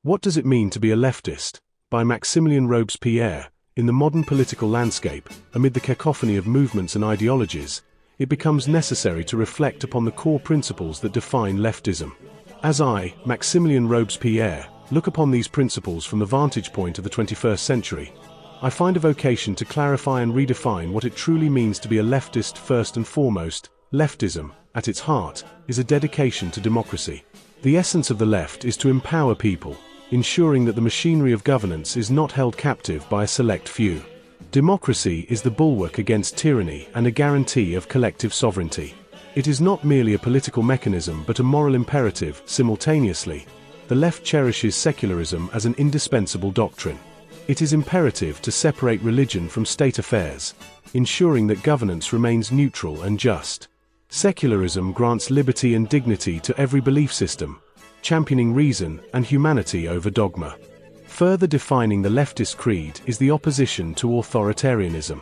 What does it mean to be a leftist? By Maximilien Robespierre. In the modern political landscape, amid the cacophony of movements and ideologies, it becomes necessary to reflect upon the core principles that define leftism. As I, Maximilien Robespierre, look upon these principles from the vantage point of the 21st century, I find a vocation to clarify and redefine what it truly means to be a leftist. First and foremost, leftism, at its heart, is a dedication to democracy. The essence of the left is to empower people, ensuring that the machinery of governance is not held captive by a select few. Democracy is the bulwark against tyranny and a guarantee of collective sovereignty. It is not merely a political mechanism but a moral imperative. Simultaneously, the left cherishes secularism as an indispensable doctrine. It is imperative to separate religion from state affairs, ensuring that governance remains neutral and just. Secularism grants liberty and dignity to every belief system, championing reason and humanity over dogma. Further defining the leftist creed is the opposition to authoritarianism.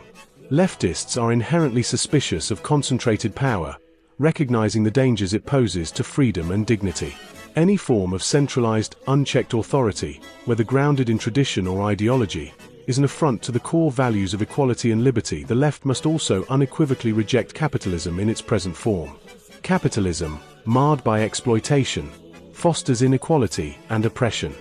Leftists are inherently suspicious of concentrated power, recognizing the dangers it poses to freedom and dignity. Any form of centralized, unchecked authority, whether grounded in tradition or ideology, is an affront to the core values of equality and liberty. The left must also unequivocally reject capitalism in its present form. Capitalism, marred by exploitation, fosters inequality and oppression.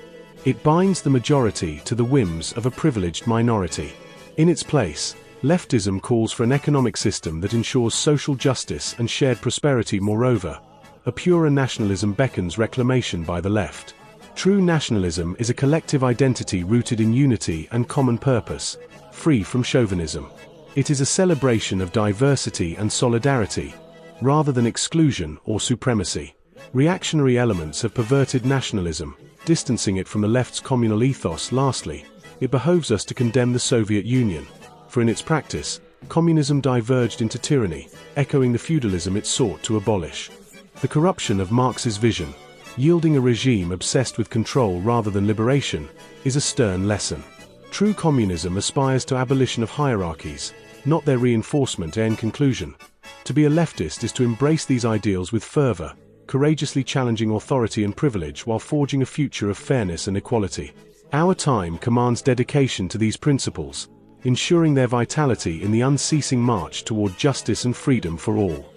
It binds the majority to the whims of a privileged minority. In its place, leftism calls for an economic system that ensures social justice and shared prosperity. Moreover, a purer nationalism beckons reclamation by the left. True nationalism is a collective identity rooted in unity and common purpose, free from chauvinism. It is a celebration of diversity and solidarity, rather than exclusion or supremacy. Reactionary elements have perverted nationalism, distancing it from the left's communal ethos. Lastly, it behoves us to condemn the Soviet Union, for in its practice, communism diverged into tyranny, echoing the feudalism it sought to abolish. The corruption of Marx's vision, yielding a regime obsessed with control rather than liberation, is a stern lesson. True communism aspires to abolition of hierarchies, not their reinforcement. In conclusion, to be a leftist is to embrace these ideals with fervor, courageously challenging authority and privilege while forging a future of fairness and equality. Our time commands dedication to these principles, ensuring their vitality in the unceasing march toward justice and freedom for all.